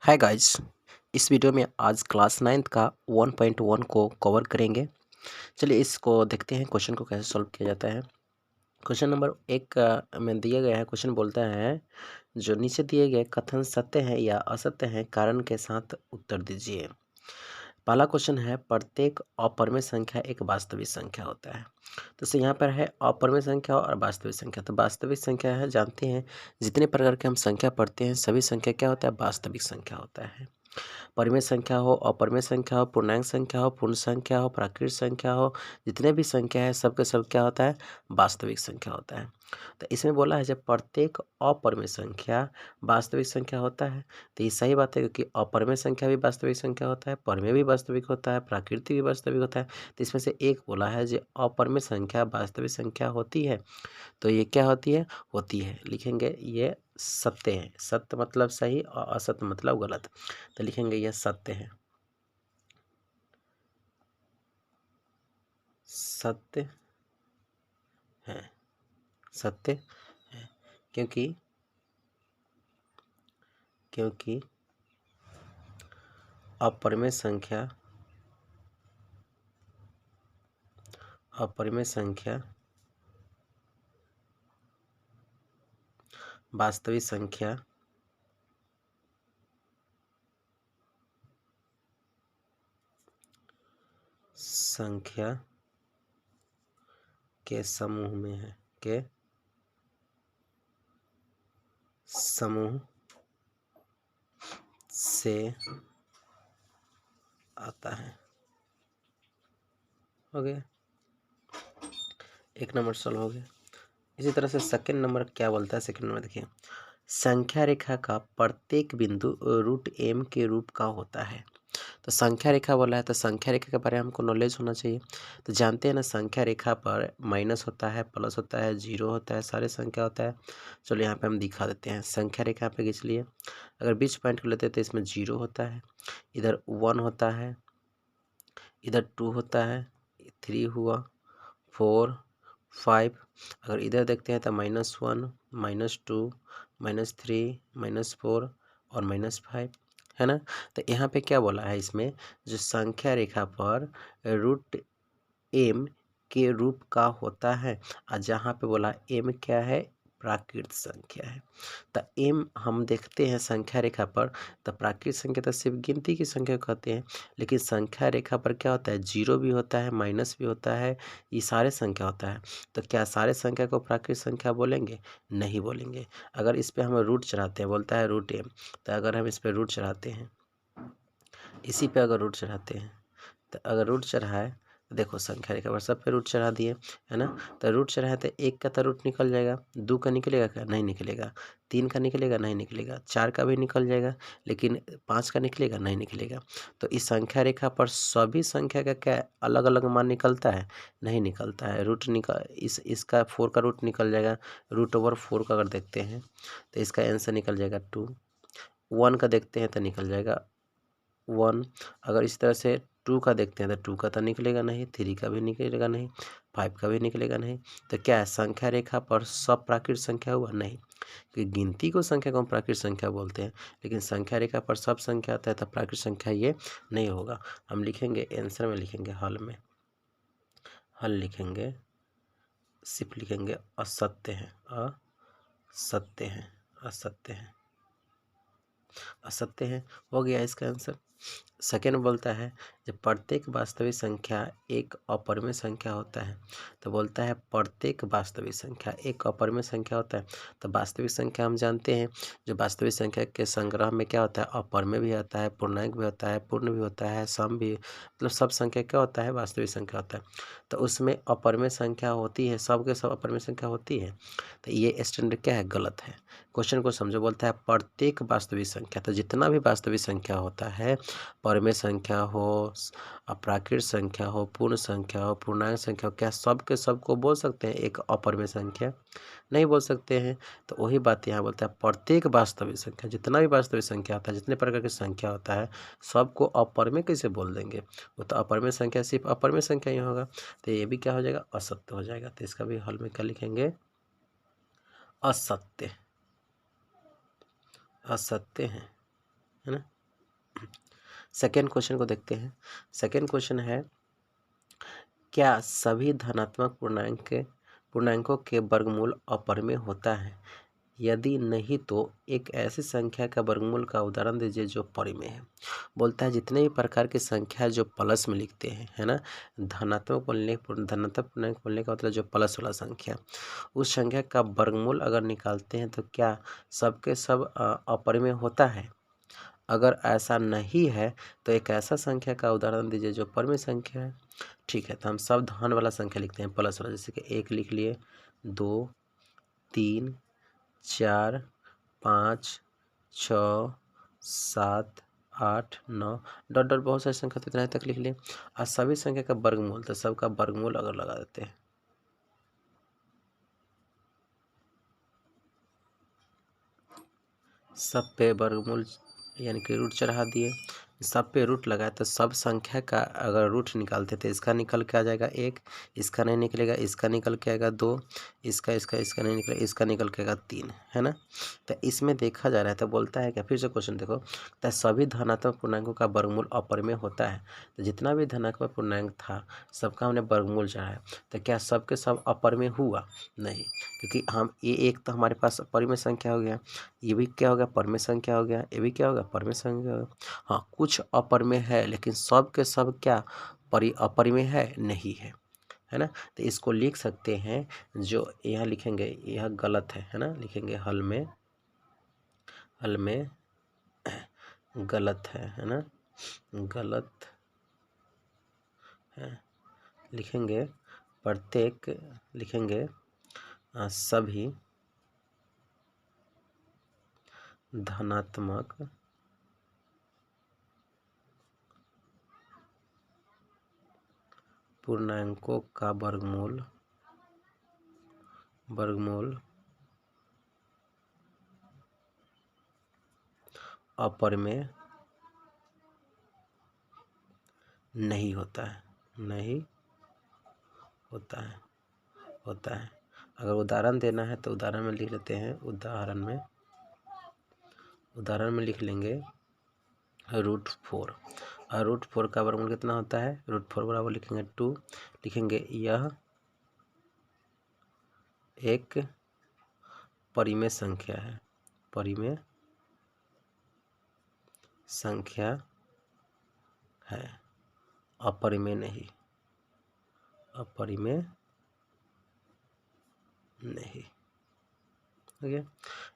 Hi guys. इस video में आज क्लास 9th का 1.1 को कवर करेंगे। चलिए इसको देखते हैं क्वेश्चन को कैसे सॉल्व किया जाता है। क्वेश्चन नंबर 1 में दिया गया है। क्वेश्चन बोलता है जो नीचे दिए गए कथन सत्य है या असत्य है, कारण के साथ उत्तर दीजिए। पहला क्वेश्चन है प्रत्येक अपरिमेय संख्या एक वास्तविक संख्या होता है। तो यहाँ पर है अपरिमेय संख्या और वास्तविक संख्या। तो वास्तविक संख्या है, जानते हैं जितने प्रकार के हम संख्या पढ़ते हैं सभी संख्या क्या होता है, वास्तविक संख्या होता है। परिमेय संख्या हो, अपरिमेय संख्या हो, पूर्णांक संख्या हो, पूर्ण संख्या हो, प्राकृत संख्या हो, जितने भी संख्या है सबके सब क्या होता है, वास्तविक संख्या होता है। तो इसमें बोला है जब प्रत्येक अपरिमेय संख्या वास्तविक संख्या होता है, तो ये सही बात है क्योंकि अपरिमेय संख्या भी वास्तविक संख्या होता है, परिमेय भी वास्तविक होता है, प्राकृतिक भी वास्तविक होता है। तो इसमें से एक बोला है जो अपरिमेय संख्या वास्तविक संख्या होती है, तो ये क्या होती है, होती है। लिखेंगे ये सत्य है। सत्य मतलब सही और असत्य मतलब गलत। तो लिखेंगे यह सत्य है। सत्य है, सत्य है, क्योंकि क्योंकि अपरिमेय संख्या वास्तविक संख्या के समूह में है, के समूह से आता है। हो गया, एक नंबर सॉल्व हो गया। इसी तरह से सेकंड नंबर क्या बोलता है। सेकंड नंबर देखिए, संख्या रेखा का प्रत्येक बिंदु रूट एम के रूप का होता है। तो संख्या रेखा बोला है, तो संख्या रेखा के बारे में हमको नॉलेज होना चाहिए। तो जानते हैं ना, संख्या रेखा पर माइनस होता है, प्लस होता है, जीरो होता है, सारे संख्या होता है। चलो यहाँ पे हम दिखा देते हैं। संख्या रेखा पे खींच लिए, अगर बीच पॉइंट को लेते हैं तो इसमें जीरो होता है, इधर 1 होता है, इधर 2 होता है, 3 हुआ, 4 5। अगर इधर देखते हैं तो -1 -2 -3 -4 और -5 है ना। तो यहाँ पे क्या बोला है, इसमें जो संख्या रेखा पर रूट एम के रूप का होता है, और जहाँ पे बोला एम क्या है, प्राकृत संख्या है। तो एम हम देखते हैं संख्या रेखा पर, तो प्राकृत संख्या तो सिर्फ गिनती की संख्या कहते हैं, लेकिन संख्या रेखा पर क्या होता है, जीरो भी होता है, माइनस भी होता है, ये सारे संख्या होता है। तो क्या सारे संख्या को प्राकृत संख्या बोलेंगे, नहीं बोलेंगे। अगर इस पर हम रूट चढ़ाते हैं, बोलता है रूट एम, तो अगर हम इस पर रूट चढ़ाते हैं, इसी पे अगर रूट चढ़ाते हैं, तो अगर रूट चढ़ाए तो देखो संख्या रेखा पर सब पे रूट चढ़ा दिए, है ना। तो रूट चढ़ाए तो एक का तो रूट निकल जाएगा, 2 का निकलेगा क्या, नहीं निकलेगा। 3 का निकलेगा, नहीं निकलेगा। 4 का भी निकल जाएगा, लेकिन 5 का निकलेगा, नहीं निकलेगा। तो इस संख्या रेखा पर सभी संख्या का क्या अलग अलग मान निकलता है, नहीं निकलता है। रूट निकल इसका 4 का रूट निकल जाएगा, √4 का अगर देखते हैं तो इसका आंसर निकल जाएगा 2। 1 का देखते हैं तो निकल जाएगा 1। अगर इस तरह से 2 का देखते हैं तो 2 का तो निकलेगा नहीं, 3 का भी निकलेगा नहीं, 5 का भी निकलेगा नहीं। तो क्या है, संख्या रेखा पर सब प्राकृत संख्या हुआ, नहीं। कि गिनती को संख्या को हम प्राकृत संख्या बोलते हैं, लेकिन संख्या रेखा पर सब संख्या आता है तो प्राकृत संख्या ये नहीं होगा। हम लिखेंगे आंसर में, लिखेंगे हल में, हल लिखेंगे, सिर्फ लिखेंगे असत्य है, असत्य है, असत्य है, असत्य है। हो गया इसका आंसर। सेकेंड बोलता है जब प्रत्येक वास्तविक संख्या एक अपरिमेय संख्या होता है, तो बोलता है प्रत्येक वास्तविक संख्या एक अपरिमेय संख्या होता है। तो वास्तविक संख्या हम जानते हैं, जो वास्तविक संख्या के संग्रह में क्या होता है, अपरिमेय भी आता है, पूर्णांक भी होता है, पूर्ण भी होता है, सम भी, मतलब सब संख्या क्या होता है, वास्तविक संख्या होता है। तो उसमें अपरिमेय संख्या होती है, सब के सब अपरिमेय संख्या होती है। तो ये स्टैंडर्ड क्या है, गलत है। क्वेश्चन को समझो, बोलता है प्रत्येक वास्तविक संख्या, तो जितना भी वास्तविक संख्या होता है, परिमेय संख्या हो, अप्राकृत संख्या हो, पूर्ण संख्या हो, पूर्णांक संख्या हो, क्या सब के सब को बोल सकते हैं एक अपरिमेय संख्या, नहीं बोल सकते हैं। तो वही बात यहाँ बोलता है प्रत्येक वास्तविक संख्या, जितना भी वास्तविक संख्या होता है, जितने प्रकार की संख्या होता है, सबको अपरिमेय कैसे बोल देंगे, वो तो अपरिमेय संख्या सिर्फ अपरिमेय संख्या ही होगा। तो ये भी क्या हो जाएगा, असत्य हो जाएगा। तो इसका भी हल में क्या लिखेंगे, असत्य, असत्य है ना। सेकेंड क्वेश्चन को देखते हैं। सेकेंड क्वेश्चन है, क्या सभी धनात्मक पूर्णांकों के वर्गमूल अपरिमेय होता है? यदि नहीं तो एक ऐसी संख्या का वर्गमूल का उदाहरण दीजिए जो परिमेय है। बोलता है जितने भी प्रकार की संख्या जो प्लस में लिखते हैं, है ना, धनात्मक पूर्णांक बोलने का मतलब जो प्लस वाला संख्या, उस संख्या का वर्गमूल अगर निकालते हैं तो क्या सबके सब अपरिमेय होता है? अगर ऐसा नहीं है तो एक ऐसा संख्या का उदाहरण दीजिए जो परिमेय संख्या है। ठीक है, तो हम सब धन वाला संख्या लिखते हैं प्लस वाला, जैसे कि 1 लिख लिए, 2, 3, 4, 5, 6, 7, 8, 9 डॉट डॉट बहुत सारी संख्या तो इतना तक लिख लिए। और सभी संख्या का वर्गमूल, तो सबका वर्गमूल अगर लगा देते हैं, सब पे वर्गमूल यानी कि रूट चढ़ा दिए, सब पे रूट लगाए, तो सब संख्या का अगर रूट निकालते थे, इसका निकल के आ जाएगा 1, इसका नहीं निकलेगा, इसका निकल के आएगा 2, इसका नहीं निकलेगा, इसका निकल के आएगा 3, है ना। तो इसमें देखा जा रहा है, तो बोलता है क्या, फिर से क्वेश्चन देखो, तो सभी धनात्मक पूर्णांकों का वर्गमूल अपरिमेय होता है। तो जितना भी धनात्मक पूर्णांक था सबका हमने वर्गमूल चढ़ाया, तो क्या सबके सब अपरिमेय हुआ? नहीं, क्योंकि हम ये एक तो हमारे पास परिमेय संख्या हो गया, ये भी क्या हो गया, परिमेय संख्या हो गया, ये भी क्या होगा, परिमेय संख्या हो गया। हाँ, कुछ अपरिमेय है, लेकिन सब के सब क्या अपरिमेय है? नहीं है ना। तो इसको लिख सकते हैं, जो यहाँ लिखेंगे यह गलत है ना, लिखेंगे हल में गलत है ना, गलत है। लिखेंगे प्रत्येक, लिखेंगे सभी धनात्मक पूर्णांकों का वर्गमूल अपरिमेय नहीं होता है, नहीं होता है। अगर उदाहरण देना है तो उदाहरण में लिख लेते हैं, उदाहरण में लिख लेंगे √4। और √4 का वर्गमूल कितना होता है? √4 बराबर लिखेंगे 2, लिखेंगे यह एक परिमेय संख्या है, परिमेय संख्या है, अपरिमेय नहीं, अपरिमेय नहीं। ठीक है,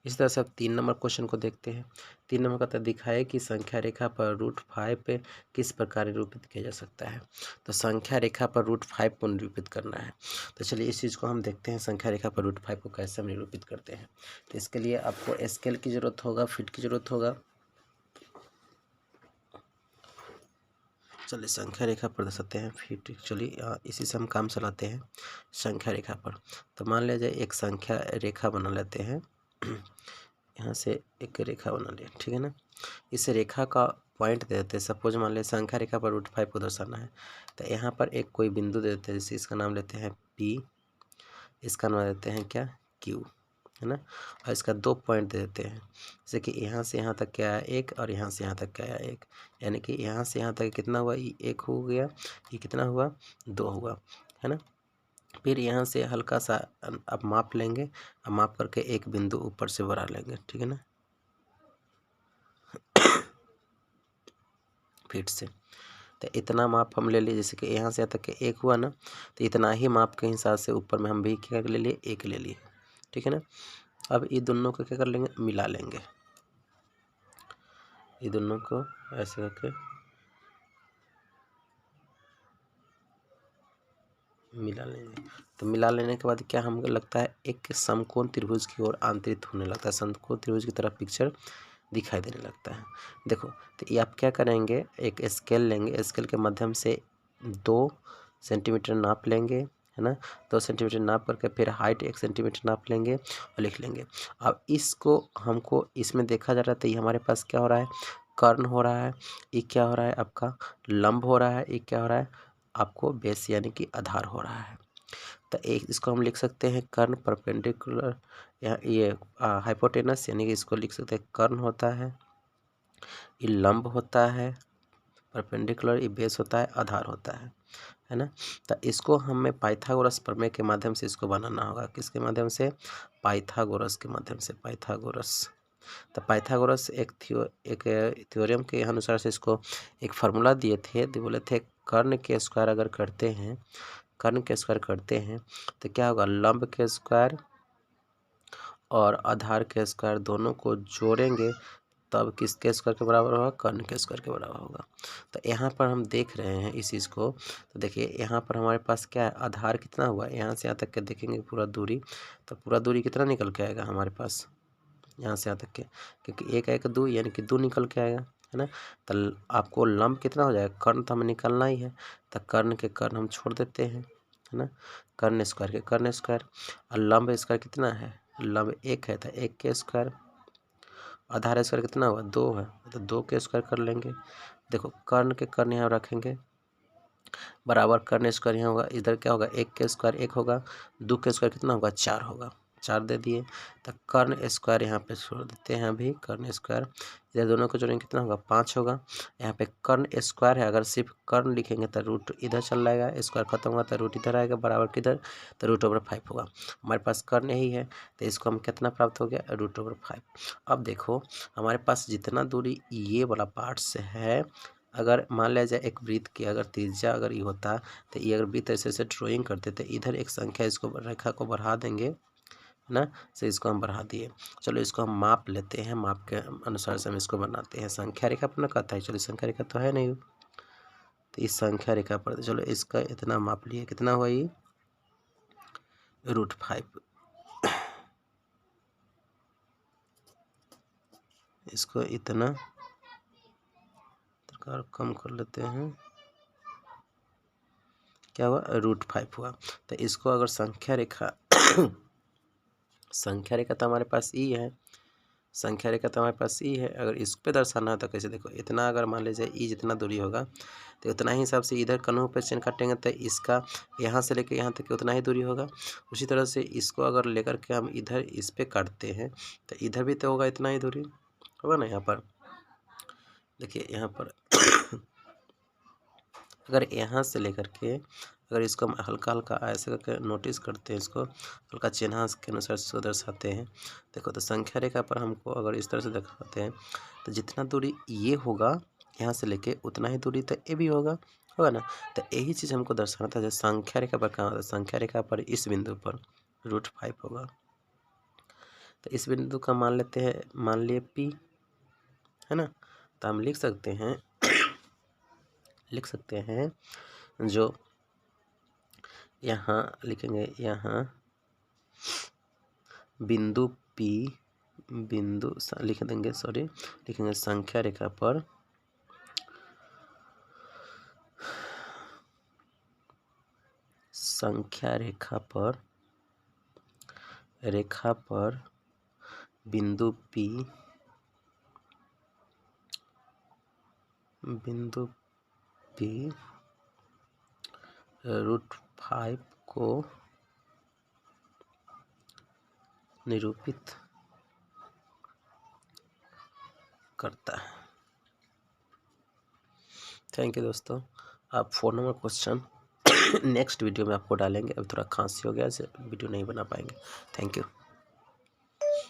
इस तरह से अब 3 नंबर क्वेश्चन को देखते हैं। 3 नंबर का तो दिखाए कि संख्या रेखा पर √5 पे किस प्रकार निरूपित किया जा सकता है। तो संख्या रेखा पर √5 को निरूपित करना है, तो चलिए इस चीज़ को हम देखते हैं, संख्या रेखा पर √5 को कैसे हम निरूपित करते हैं। तो इसके लिए आपको स्केल की जरूरत होगा, फीट की जरूरत होगा। चलिए संख्या रेखा पर दे सकते हैं फीट, चलिए इसी से हम काम चलाते हैं संख्या रेखा पर। तो मान लीजिए एक संख्या रेखा बना लेते हैं, यहाँ से एक रेखा बना लिया, ठीक है ना। इस रेखा का पॉइंट दे देते हैं, सपोज मान लिया संख्या रेखा पर √5 को दर्शाना है, तो यहाँ पर एक कोई बिंदु दे देते हैं, जैसे इसका नाम लेते हैं P, इसका नाम देते हैं क्या, Q, है ना। और इसका 2 पॉइंट दे देते हैं, जैसे कि यहाँ से यहाँ तक क्या है 1, और यहाँ से यहाँ तक क्या है 1, यानी कि यहाँ से यहाँ तक कितना हुआ, ये 1 हो गया, ये कितना हुआ, 2 हुआ, है ना। फिर यहाँ से हल्का सा अब माप लेंगे, अब माप करके एक बिंदु ऊपर से बढ़ा लेंगे, ठीक है ना, फीट से। तो इतना माप हम ले लिए, जैसे कि यहाँ से यहाँ तक के 1 हुआ ना, तो इतना ही माप के हिसाब से ऊपर में हम भी क्या ले लिए, 1 ले लिए, ठीक है ना। अब ये दोनों को क्या कर लेंगे, मिला लेंगे, ये दोनों को ऐसे करके मिला लेंगे। तो मिला लेने के बाद क्या हमको लगता है, एक समकोण त्रिभुज की ओर आंतरित होने लगता है, समकोण त्रिभुज की तरफ पिक्चर दिखाई देने लगता है। देखो, तो ये आप क्या करेंगे, एक स्केल लेंगे, स्केल के माध्यम से 2 सेंटीमीटर नाप लेंगे, है ना, 2 सेंटीमीटर नाप करके फिर हाइट 1 सेंटीमीटर नाप लेंगे और लिख लेंगे। अब इसको हमको इसमें देखा जा रहा है, तो ये हमारे पास क्या हो रहा है, कर्ण हो रहा है, ये क्या हो रहा है आपका लंब हो रहा है, ये क्या हो रहा है आपको बेस यानी कि आधार हो रहा है। तो एक इसको हम लिख सकते हैं कर्ण परपेंडिकुलर, या ये हाइपोटेनस, यानी कि इसको लिख सकते हैं कर्ण होता है ये लंब होता है, परपेंडिकुलर ये बेस होता है, आधार होता है ना। तो इसको हमें पाइथागोरस प्रमेय के माध्यम से इसको बनाना होगा। किसके माध्यम से? पाइथागोरस के माध्यम से, पाइथागोरस। तो पाइथागोरस एक थ्योरम के अनुसार से इसको एक फार्मूला दिए थे, बोले थे कर्ण के स्क्वायर अगर करते हैं, कर्ण के स्क्वायर करते हैं तो क्या होगा? लंब के स्क्वायर और आधार के स्क्वायर दोनों को जोड़ेंगे तब किसके स्क्वायर के बराबर होगा? कर्ण के स्क्वायर के बराबर होगा। तो यहाँ पर हम देख रहे हैं इस चीज़ को, तो देखिए यहाँ पर हमारे पास क्या है? आधार कितना हुआ? यहाँ से यहाँ तक के देखेंगे पूरा दूरी, तो पूरा दूरी कितना निकल के आएगा हमारे पास यहाँ से यहाँ तक के? क्योंकि एक एक दो यानी कि 2 निकल के आएगा, है ना। तो आपको लंब कितना हो जाएगा? कर्ण तो हमें निकालना ही है, तो कर्ण के कर्ण हम छोड़ देते हैं, है ना। कर्ण स्क्वायर के कर्ण स्क्वायर, और लंब स्क्वायर कितना है? लंब 1 है तो 1 के स्क्वायर, आधार स्क्वायर कितना हुआ? 2 है तो 2 के स्क्वायर कर लेंगे। देखो कर्ण के कर्ण यहाँ रखेंगे, बराबर कर्ण स्क्वायर यहाँ होगा, इधर क्या होगा? 1 के स्क्वायर 1 होगा, 2 के स्क्वायर कितना होगा? 4 होगा, 4 दे दिए। तो कर्ण स्क्वायर यहाँ पे छोड़ देते हैं अभी, कर्ण स्क्वायर इधर दोनों को जोड़ेंगे कितना होगा? 5 होगा। यहाँ पे कर्ण स्क्वायर है, अगर सिर्फ कर्ण लिखेंगे तो रूट इधर चल जाएगा, स्क्वायर खत्म होगा तो रूट इधर आएगा, बराबर किधर? तो √5 होगा। हमारे पास कर्ण यही है तो इसको हम कितना प्राप्त हो गया? √5। अब देखो हमारे पास जितना दूरी ये वाला पार्ट से है, अगर मान लिया जाए एक वृत्त की अगर त्रिज्या अगर ये होता तो ये अगर वृत्त ऐसे ड्राइंग करते थे, इधर एक संख्या इसको रेखा को बढ़ा देंगे, है ना। से इसको हम बढ़ा दिए। चलो इसको हम माप लेते हैं, माप के अनुसार से हम इसको बनाते हैं। संख्या रेखा पर ना कहता है, चलो संख्या रेखा तो है नहीं, तो इस संख्या रेखा पर चलो इसका इतना माप लिए, कितना हुआ ये? √5। इसको इतना कम कर लेते हैं, क्या हुआ? √5 हुआ। तो इसको अगर संख्या रेखा संख्या रेखा तो हमारे पास ई है, संख्या रेखा तो हमारे पास ई है, अगर इस पे दर्शाना है तो कैसे? देखो इतना अगर मान लीजिए ई जितना दूरी होगा तो उतना ही हिसाब से इधर कन्हों पे चेन काटेंगे तो इसका यहाँ से लेकर यहाँ तक उतना ही दूरी होगा। उसी तरह से इसको अगर लेकर के हम इधर इस पे काटते हैं तो इधर भी तो होगा इतना ही दूरी होगा ना। यहाँ पर देखिए यहाँ पर अगर यहाँ से लेकर के अगर इसको हम हल्का हल्का ऐसे करके नोटिस करते हैं, इसको हल्का चिन्ह के अनुसार इसको दर्शाते हैं। देखो तो संख्या रेखा पर हमको अगर इस तरह से दिखाते हैं तो जितना दूरी ये होगा यहाँ से लेके उतना ही दूरी तो ये भी होगा ना। तो यही चीज़ हमको दर्शाना था। जैसे संख्या रेखा पर कहाँ होता है? संख्या रेखा पर इस बिंदु पर √5 होगा। तो इस बिंदु का मान लेते हैं, मान लिए P, है ना। तो हम लिख सकते हैं जो यहाँ लिखेंगे, यहाँ बिंदु P बिंदु लिख देंगे, सॉरी लिखेंगे संख्या रेखा पर बिंदु P √5 को निरूपित करता है। थैंक यू दोस्तों। आप 4 नंबर क्वेश्चन नेक्स्ट वीडियो में आपको डालेंगे। अब थोड़ा खांसी हो गया, वीडियो नहीं बना पाएंगे। Thank you.